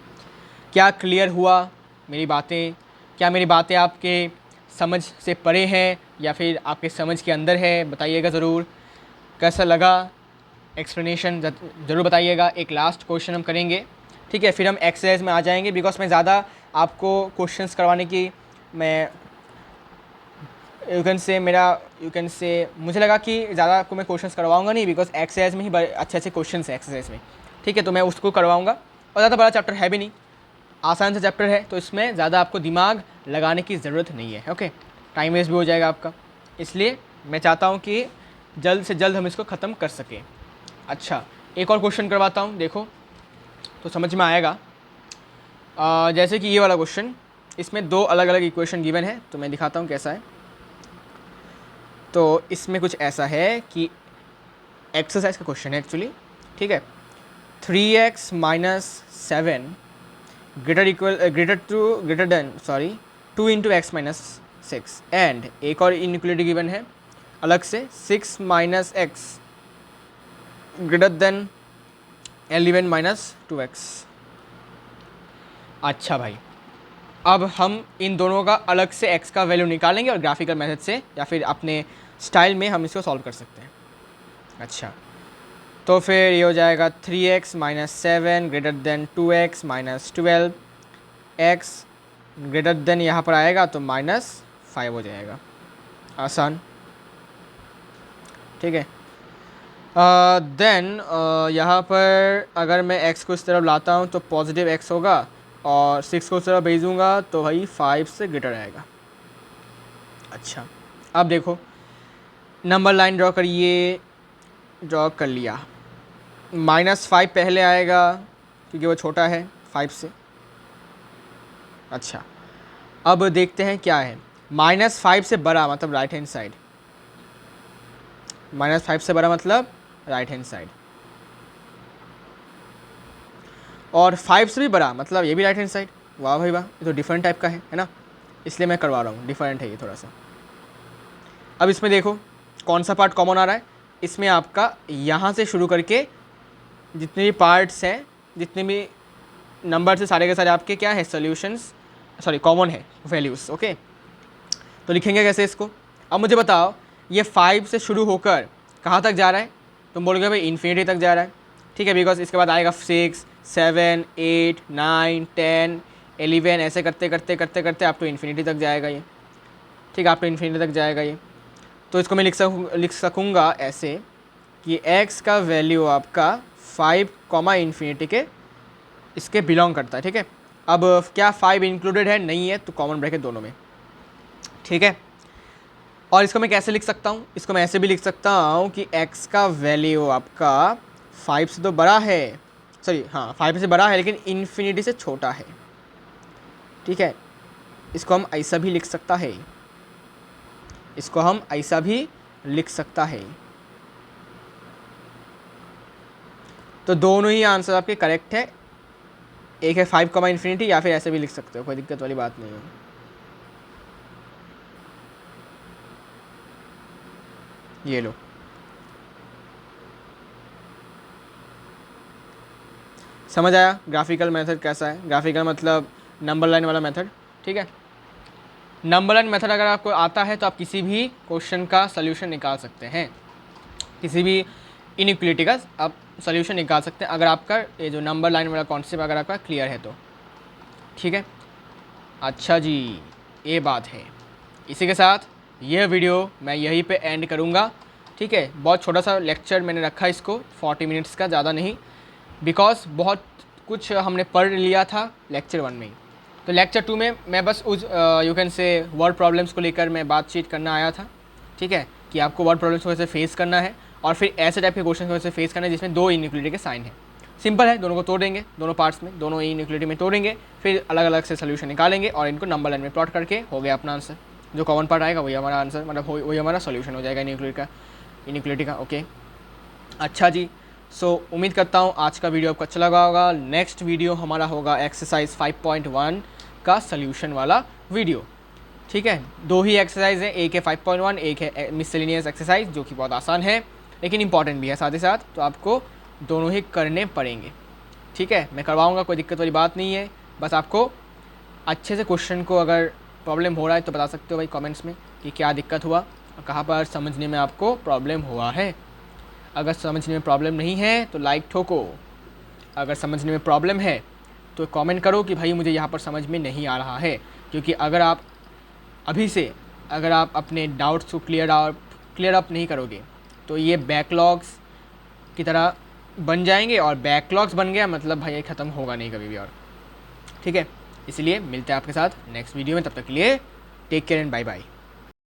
क्या क्लियर हुआ मेरी बातें, क्या मेरी बातें आपके समझ से परे हैं या फिर आपके समझ के अंदर है, बताइएगा ज़रूर। कैसा लगा एक्सप्लेनेशन ज़रूर बताइएगा। एक लास्ट क्वेश्चन हम करेंगे, ठीक है, फिर हम एक्सरसाइज में आ जाएंगे, बिकॉज मैं ज़्यादा आपको क्वेश्चंस करवाने की मैं यू कैन से मुझे लगा कि ज़्यादा आपको मैं क्वेश्चंस करवाऊंगा नहीं, बिकॉज एक्सरसाइज में ही अच्छे अच्छे क्वेश्चंस हैं एक्सरसाइज में, ठीक है। तो मैं उसको करवाऊंगा, और ज़्यादा बड़ा चैप्टर है भी नहीं, आसान सा चैप्टर है, तो इसमें ज़्यादा आपको दिमाग लगाने की ज़रूरत नहीं है, ओके। टाइम वेस्ट भी हो जाएगा आपका, इसलिए मैं चाहता हूँ कि जल्द से जल्द हम इसको ख़त्म कर सकें। अच्छा, एक और क्वेश्चन करवाता हूँ, देखो तो समझ में आएगा। जैसे कि ये वाला क्वेश्चन, इसमें दो अलग अलग इक्वेशन गिवन है, तो मैं दिखाता हूँ कैसा है। तो इसमें कुछ ऐसा है कि एक्सरसाइज का क्वेश्चन है एक्चुअली, ठीक है। 3x - 7 greater than 2 × x - 6 and एक और इनइक्वालिटी गिवन है अलग से 6 minus x greater than 11 minus 2x। अच्छा भाई, अब हम इन दोनों का अलग से x का वैल्यू निकालेंगे और ग्राफिकल मेथड से या फिर अपने स्टाइल में हम इसको सॉल्व कर सकते हैं। अच्छा, तो फिर ये हो जाएगा 3x minus 7 greater than 2x minus 12, x greater than यहाँ पर आएगा तो -5 हो जाएगा। आसान, ठीक है। देन यहाँ पर अगर मैं x को इस तरफ लाता हूँ तो पॉजिटिव x होगा और 6 को इस तरफ भेजूँगा तो भाई 5 से ग्रेटर आएगा। अच्छा, अब देखो नंबर लाइन ड्रॉ करिए, ड्रॉ कर लिया। -5 पहले आएगा क्योंकि वो छोटा है 5 से। अच्छा, अब देखते हैं क्या है। -5 से बड़ा मतलब राइट हैंड साइड, -5 से बड़ा मतलब राइट हैंड साइड, और 5 से भी बड़ा मतलब ये भी राइट हैंड साइड। वाह भाई वाह, ये तो डिफरेंट टाइप का है ना, इसलिए मैं करवा रहा हूँ, डिफरेंट है ये थोड़ा सा। अब इसमें देखो कौन सा पार्ट कॉमन आ रहा है। इसमें आपका यहाँ से शुरू करके जितने भी पार्ट्स हैं, जितने भी नंबर से सारे के सारे आपके क्या है, सॉल्यूशंस, सॉरी कॉमन है, वैल्यूज़। ओके, तो लिखेंगे कैसे इसको। अब मुझे बताओ ये 5 से शुरू होकर कहाँ तक जा रहा है। तुम बोलोगे भाई इन्फिनिटी तक जा रहा है, ठीक है, बिकॉज इसके बाद आएगा 6, 7, 8, 9, 10, 11, ऐसे करते करते करते करते आप तो इन्फिनिटी तक जाएगा ये, ठीक है, आप तो इन्फिनिटी तक जाएगा ये। तो इसको मैं लिख सकूँगा ऐसे कि x का वैल्यू आपका 5 कॉमा इन्फिनिटी के इसके बिलोंग करता है, ठीक है। अब क्या 5 इंक्लूडेड है, नहीं है, तो कॉमन ब्रैकेट दोनों में, ठीक है। और इसको मैं कैसे लिख सकता हूँ, इसको मैं ऐसे भी लिख सकता हूँ कि x का वैल्यू आपका 5 से तो बड़ा है, सॉरी हाँ 5 से बड़ा है लेकिन इन्फिनिटी से छोटा है, ठीक है। इसको हम ऐसा भी लिख सकता है, इसको हम ऐसा भी लिख सकता है। तो दोनों ही आंसर आपके करेक्ट है, एक है 5 कॉमा इन्फिनिटी, या फिर ऐसे भी लिख सकते हो, कोई दिक्कत वाली बात नहीं है। ये लो, समझ आया ग्राफिकल मेथड कैसा है। ग्राफिकल मतलब नंबर लाइन वाला मेथड, ठीक है। नंबर लाइन मेथड अगर आपको आता है तो आप किसी भी क्वेश्चन का सलूशन निकाल सकते हैं, किसी भी इनइक्वलिटी का आप सॉल्यूशन निकाल सकते हैं, अगर आपका ये जो नंबर लाइन वाला कॉन्सेप्ट अगर आपका क्लियर है तो, ठीक है। अच्छा जी, ये बात है। इसी के साथ यह वीडियो मैं यहीं पे एंड करूँगा, ठीक है। बहुत छोटा सा लेक्चर मैंने रखा इसको, 40 मिनट्स का, ज़्यादा नहीं, बिकॉज बहुत कुछ हमने पढ़ लिया था लेक्चर 1 में ही। तो लेक्चर 2 में मैं बस उस you can say word problems को लेकर मैं बातचीत करना आया था, ठीक है, कि आपको वर्ड प्रॉब्लम्स को कैसे फेस करना है और फिर ऐसे टाइप के क्वेश्चन को कैसे फेस करना है जिसमें 2 इनइक्वलिटी के साइन है। सिंपल है, दोनों को तोड़ देंगे, दोनों पार्ट्स में, दोनों इनइक्वलिटी में तोड़ेंगे, फिर अलग अलग से सोल्यूशन निकालेंगे और इनको नंबर लाइन में प्लॉट करके हो गया अपना आंसर। जो कॉमन पार्ट आएगा वही हमारा आंसर, मतलब वही हमारा सोल्यूशन हो जाएगा इनइक्वलिटी का। ओके, अच्छा जी। सो उम्मीद करता हूँ आज का वीडियो आपको अच्छा लगा होगा। नेक्स्ट वीडियो हमारा होगा एक्सरसाइज 5.1 का सोल्यूशन वाला वीडियो, ठीक है। 2 ही एक्सरसाइज है, एक है 5.1, एक है मिसलेनियस एक्सरसाइज, जो कि बहुत आसान है लेकिन इंपॉर्टेंट भी है साथ ही साथ, तो आपको दोनों ही करने पड़ेंगे, ठीक है। मैं करवाऊँगा, कोई दिक्कत वाली बात नहीं है। बस आपको अच्छे से क्वेश्चन को अगर प्रॉब्लम हो रहा है तो बता सकते हो भाई कमेंट्स में कि क्या दिक्कत हुआ और कहाँ पर समझने में आपको प्रॉब्लम हुआ है। अगर समझने में प्रॉब्लम नहीं है तो लाइक ठोको, अगर समझने में प्रॉब्लम है तो कमेंट करो कि भाई मुझे यहाँ पर समझ में नहीं आ रहा है। क्योंकि अगर आप अभी से अगर आप अपने डाउट्स को क्लियर अप नहीं करोगे तो ये बैकलॉग्स की तरह बन जाएंगे, और बैकलॉग्स बन गया मतलब भाई ये ख़त्म होगा नहीं कभी भी, और ठीक है। इसलिए मिलते हैं आपके साथ नेक्स्ट वीडियो में, तब तक के लिए take care and bye bye.